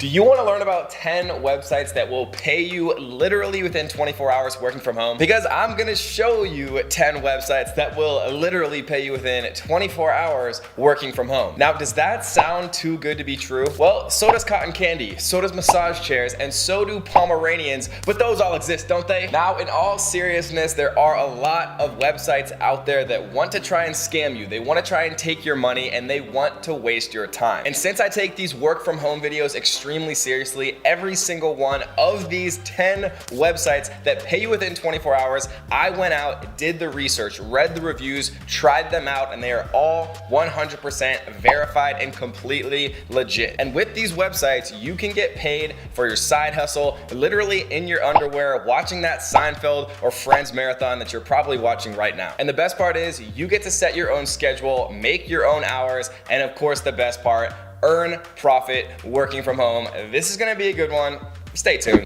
Do you want to learn about 10 websites that will pay you literally within 24 hours working from home? Because I'm going to show you 10 websites that will literally pay you within 24 hours working from home. Now, does that sound too good to be true? Well, so does cotton candy, so does massage chairs, and so do Pomeranians, but those all exist, don't they? Now, in all seriousness, there are a lot of websites out there that want to try and scam you. They want to try and take your money, and they want to waste your time. And since I take these work from home videos extremely seriously, every single one of these 10 websites that pay you within 24 hours, I went out, did the research, read the reviews, tried them out, and they are all 100% verified and completely legit. And with these websites, you can get paid for your side hustle, literally in your underwear, watching that Seinfeld or Friends marathon that you're probably watching right now. And the best part is you get to set your own schedule, make your own hours, and of course the best part, earn profit working from home. This is gonna be a good one. Stay tuned.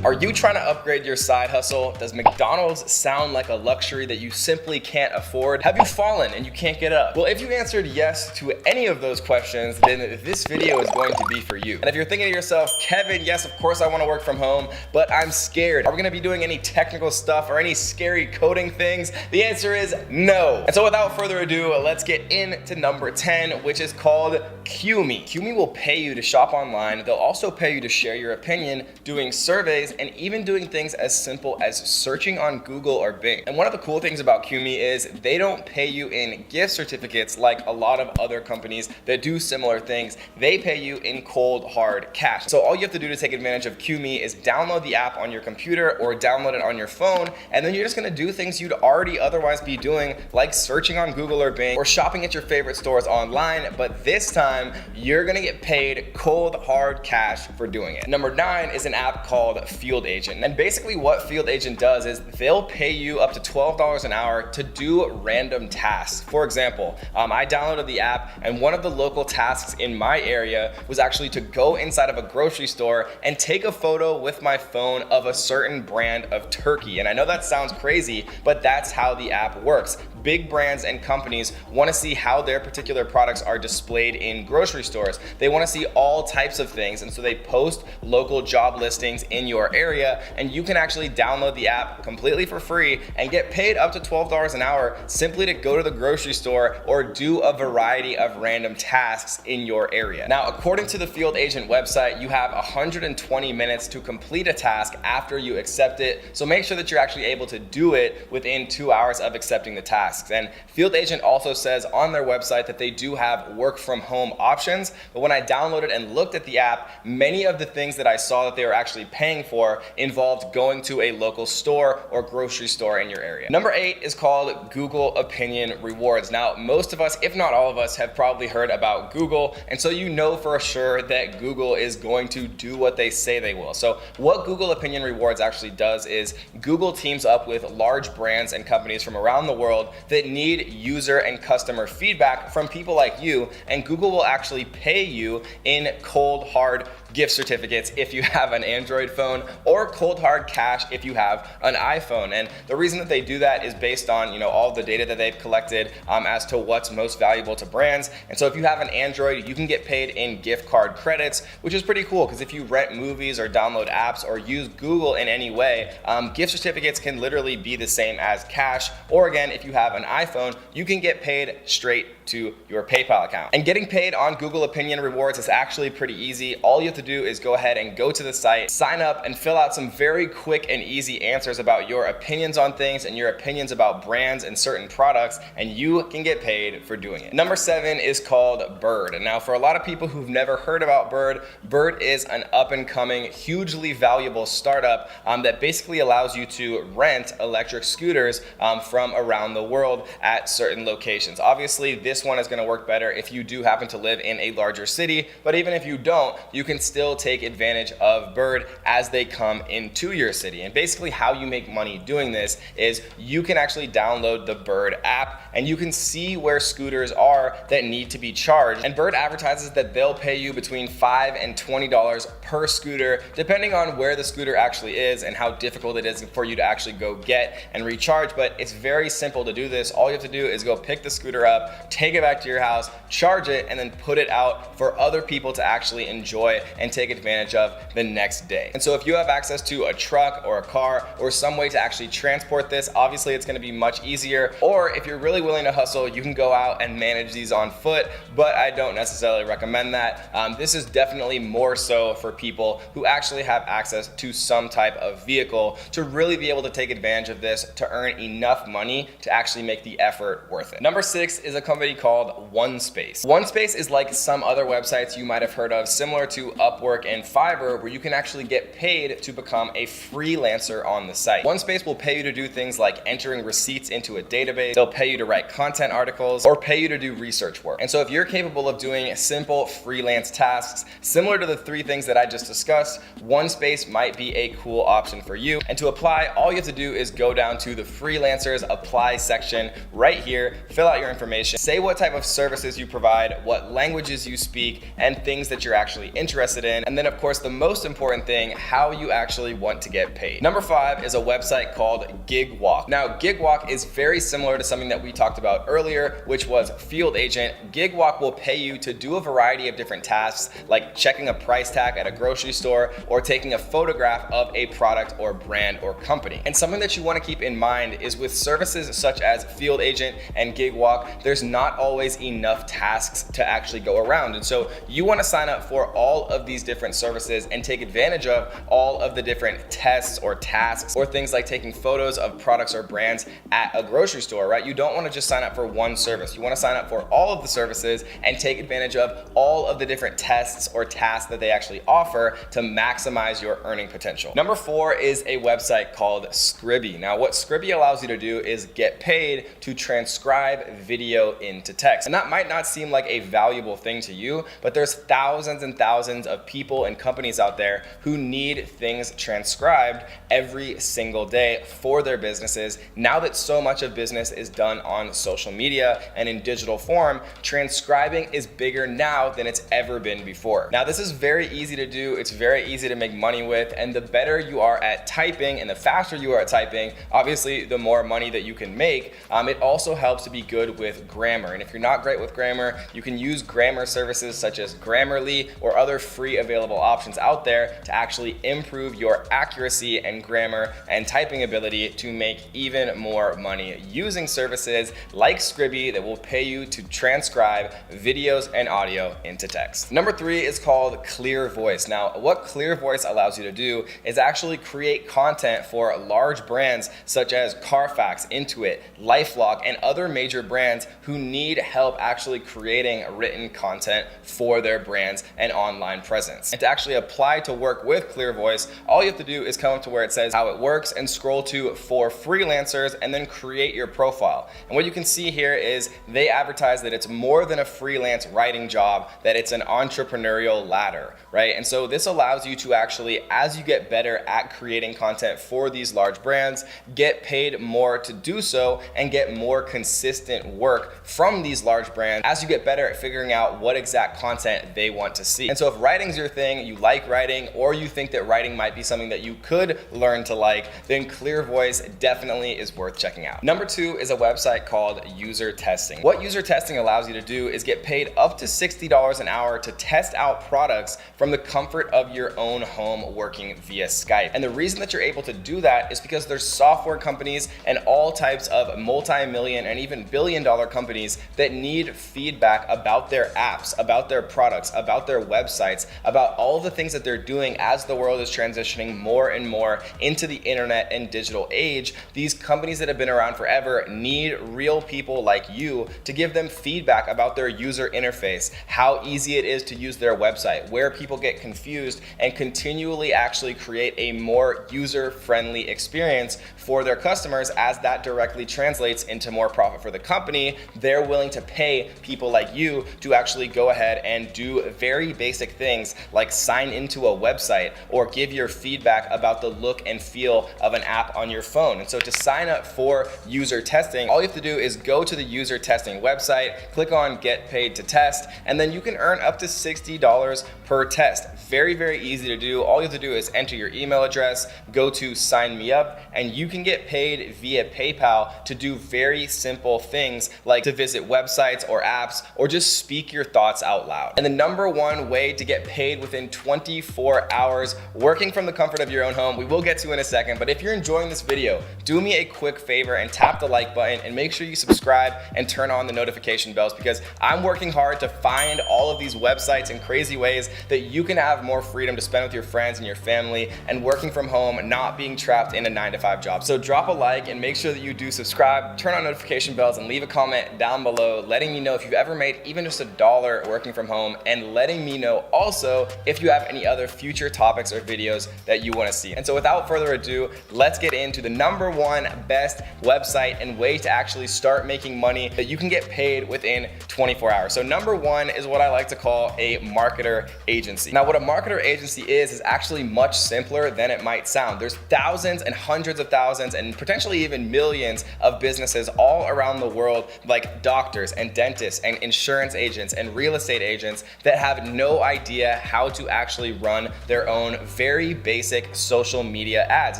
Are you trying to upgrade your side hustle? Does McDonald's sound like a luxury that you simply can't afford? Have you fallen and you can't get up? Well, if you answered yes to any of those questions, then this video is going to be for you. And if you're thinking to yourself, Kevin, yes, of course I want to work from home, but I'm scared. Are we gonna be doing any technical stuff or any scary coding things? The answer is no. And so without further ado, let's get into number 10, which is called QMe. QMe will pay you to shop online. They'll also pay you to share your opinion, doing surveys, and even doing things as simple as searching on Google or Bing. And one of the cool things about QMe is they don't pay you in gift certificates like a lot of other companies that do similar things. They pay you in cold, hard cash. So all you have to do to take advantage of QMe is download the app on your computer or download it on your phone, and then you're just gonna do things you'd already otherwise be doing, like searching on Google or Bing or shopping at your favorite stores online, but this time you're gonna get paid cold, hard cash for doing it. Number 9 is an app called Field Agent. And basically what Field Agent does is they'll pay you up to $12 an hour to do random tasks. For example, I downloaded the app, and one of the local tasks in my area was actually to go inside of a grocery store and take a photo with my phone of a certain brand of turkey. And I know that sounds crazy, but that's how the app works. Big brands and companies want to see how their particular products are displayed in grocery stores. They want to see all types of things, and so they post local job listings in your area, and you can actually download the app completely for free and get paid up to $12 an hour simply to go to the grocery store or do a variety of random tasks in your area. Now, according to the Field Agent website, you have 120 minutes to complete a task after you accept it, so make sure that you're actually able to do it within 2 hours of accepting the tasks. And Field Agent also says on their website that they do have work from home options, but when I downloaded and looked at the app, many of the things that I saw that they were actually paying for involved going to a local store or grocery store in your area. Number 8 is called Google Opinion Rewards. Now, most of us, if not all of us, have probably heard about Google, and so you know for sure that Google is going to do what they say they will. So what Google Opinion Rewards actually does is Google teams up with large brands and companies from around the world that need user and customer feedback from people like you, and Google will actually pay you in cold, hard gift certificates if you have an Android phone, or cold hard cash if you have an iPhone. And the reason that they do that is based on all the data that they've collected as to what's most valuable to brands. And so if you have an Android, you can get paid in gift card credits, which is pretty cool because if you rent movies or download apps or use Google in any way, gift certificates can literally be the same as cash. Or again, if you have an iPhone, you can get paid straight to your PayPal account. And getting paid on Google Opinion Rewards is actually pretty easy. All you have to do is go ahead and go to the site, sign up, and fill out some very quick and easy answers about your opinions on things and your opinions about brands and certain products, and you can get paid for doing it. Number 7 is called Bird. And now for a lot of people who've never heard about Bird, Bird is an up-and-coming, hugely valuable startup that basically allows you to rent electric scooters from around the world at certain locations. Obviously, this one is going to work better if you do happen to live in a larger city, but even if you don't, you can still take advantage of Bird as they come into your city. And basically how you make money doing this is you can actually download the Bird app and you can see where scooters are that need to be charged. And Bird advertises that they'll pay you between $5 and $20 per scooter, depending on where the scooter actually is and how difficult it is for you to actually go get and recharge. But it's very simple to do this. All you have to do is go pick the scooter up, take it back to your house, charge it, and then put it out for other people to actually enjoy and take advantage of the next day. And so if you have access to a truck or a car or some way to actually transport this, obviously it's gonna be much easier. Or if you're really willing to hustle, you can go out and manage these on foot, but I don't necessarily recommend that. This is definitely more so for people who actually have access to some type of vehicle to really be able to take advantage of this to earn enough money to actually make the effort worth it. Number 6 is a company called OneSpace. OneSpace is like some other websites you might have heard of, similar to Upwork and Fiverr, where you can actually get paid to become a freelancer on the site. OneSpace will pay you to do things like entering receipts into a database. They'll pay you to write content articles or pay you to do research work. And so if you're capable of doing simple freelance tasks similar to the 3 things that I just discussed, OneSpace might be a cool option for you. And to apply, all you have to do is go down to the freelancers apply section right here, fill out your information, say what type of services you provide, what languages you speak, and things that you're actually interested in. And then of course, the most important thing, how you actually want to get paid. Number 5 is a website called GigWalk. Now, GigWalk is very similar to something that we talked about earlier, which was Field Agent. GigWalk will pay you to do a variety of different tasks, like checking a price tag at a grocery store or taking a photograph of a product or brand or company. And something that you want to keep in mind is with services such as Field Agent and GigWalk, there's not always enough tasks to actually go around. And so you want to sign up for all of these different services and take advantage of all of the different tests or tasks or things like taking photos of products or brands at a grocery store, right? You don't want to just sign up for one service. You want to sign up for all of the services and take advantage of all of the different tests or tasks that they actually offer to maximize your earning potential. Number 4 is a website called Scribby. Now, what Scribby allows you to do is get paid to transcribe video into text. And that might not seem like a valuable thing to you, but there's thousands and thousands of people and companies out there who need things transcribed every single day for their businesses. Now that so much of business is done on social media and in digital form, transcribing is bigger now than it's ever been before. Now, this is very easy to do. It's very easy to make money with. And the better you are at typing and the faster you are at typing, obviously the more money that you can make. It also helps to be good with grammar. And if you're not great with grammar, you can use grammar services such as Grammarly or other free available options out there to actually improve your accuracy and grammar and typing ability to make even more money using services like Scribby that will pay you to transcribe videos and audio into text. Number 3 is called Clear Voice. Now, what Clear Voice allows you to do is actually create content for large brands such as Carfax, Intuit, LifeLock, and other major brands who need help actually creating written content for their brands and online presence. And to actually apply to work with Clear Voice, all you have to do is come up to where it says how it works and scroll to for freelancers and then create your profile. And what you can see here is they advertise that it's more than a freelance writing job, that it's an entrepreneurial ladder, right? And so this allows you to actually, as you get better at creating content for these large brands, get paid more to do so and get more consistent work from these large brands as you get better at figuring out what exact content they want to see. And so if writing's your thing, you like writing, or you think that writing might be something that you could learn to like, then Clear Voice definitely is worth checking out. Number 2 is a website called User Testing. What user testing allows you to do is get paid up to $60 an hour to test out products from the comfort of your own home working via Skype. And the reason that you're able to do that is because there's software companies and all types of multi-million and even billion-dollar companies that need feedback about their apps, about their products, about their websites, about all the things that they're doing as the world is transitioning more and more into the internet and digital age. These companies that have been around forever need real people like you to give them feedback about their user interface, how easy it is to use their website, where people get confused, and continually actually create a more user-friendly experience for their customers. As that directly translates into more profit for the company, they're willing to pay people like you to actually go ahead and do very basic things like sign into a website or give your feedback about the look and feel of an app on your phone. And so to sign up for user testing, all you have to do is go to the user testing website, website, click on Get Paid to Test, and then you can earn up to $60 per test. Very, very easy to do. All you have to do is enter your email address, go to sign me up, and you can get paid via PayPal to do very simple things like to visit websites or apps or just speak your thoughts out loud. And the number one way to get paid within 24 hours working from the comfort of your own home, we will get to in a second, but if you're enjoying this video, do me a quick favor and tap the like button and make sure you subscribe and turn on the notification bells, because I'm working hard to find all of these websites and crazy ways that you can have more freedom to spend with your friends and your family and working from home, not being trapped in a 9-to-5 job. So drop a like and make sure that you do subscribe, turn on notification bells, and leave a comment down below letting me know if you've ever made even just $1 working from home, and letting me know also if you have any other future topics or videos that you want to see. And so without further ado, let's get into the number one best website and way to actually start making money that you can get paid within 24 hours. So number one is what I like to call a marketer agency. Now, what a marketer agency is actually much simpler than it might sound. There's thousands and hundreds of thousands and potentially even millions of businesses all around the world, like doctors and dentists and insurance agents and real estate agents, that have no idea how to actually run their own very basic social media ads.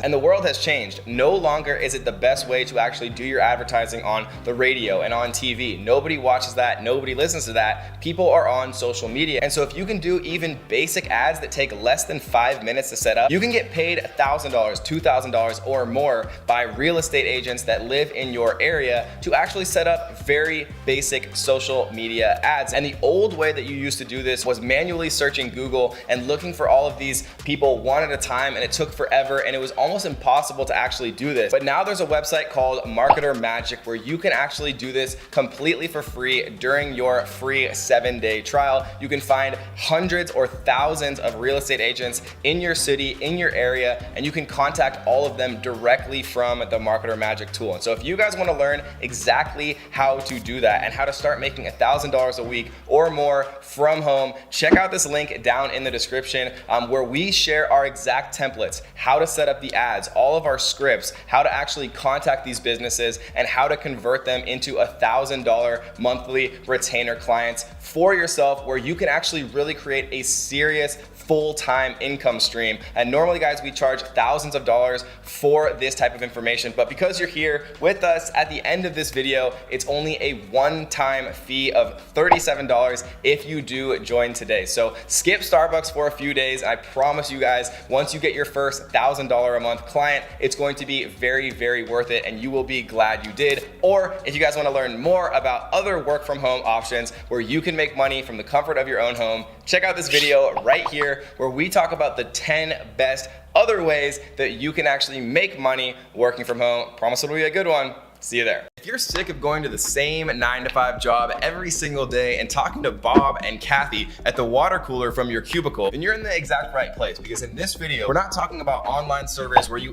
And the world has changed. No longer is it the best way to actually do your advertising on the radio and on TV. Nobody watches that, nobody listens to that. People are on social media. And so if you can do even basic ads that take less than 5 minutes to set up, you can get paid $1,000, $2,000 or more by real estate agents that live in your area to actually set up very basic social media ads. And the old way that you used to do this was manually searching Google and looking for all of these people one at a time, and it took forever and it was almost impossible to actually do this. But now there's a website called Marketer Magic where you can actually do this completely for free during your free 7-day trial. You can find hundreds or thousands of real estate agents in your city, in your area, and you can contact all of them directly from the Marketer Magic tool. And so if you guys want to learn exactly how to do that and how to start making $1,000 a week or more from home, check out this link down in the description where we share our exact templates, how to set up the ads, all of our scripts, how to actually contact these businesses, and how to convert them into $1,000 monthly retainer clients for yourself, where you can actually really create a serious full-time income stream. And normally, guys, we charge thousands of dollars for this type of information, but because you're here with us at the end of this video, it's only a one-time fee of $37 if you do join today. So skip Starbucks for a few days. I promise you guys, once you get your first $1,000 a month client, it's going to be very, very worth it, and you will be glad you did. Or if you guys want to learn more about other work from home options where you can make money from the comfort of your own home, check out this video right here where we talk about the 10 best other ways that you can actually make money working from home. Promise it'll be a good one. See you there. If you're sick of going to the same 9-to-5 job every single day and talking to Bob and Kathy at the water cooler from your cubicle, then you're in the exact right place, because in this video, we're not talking about online surveys where you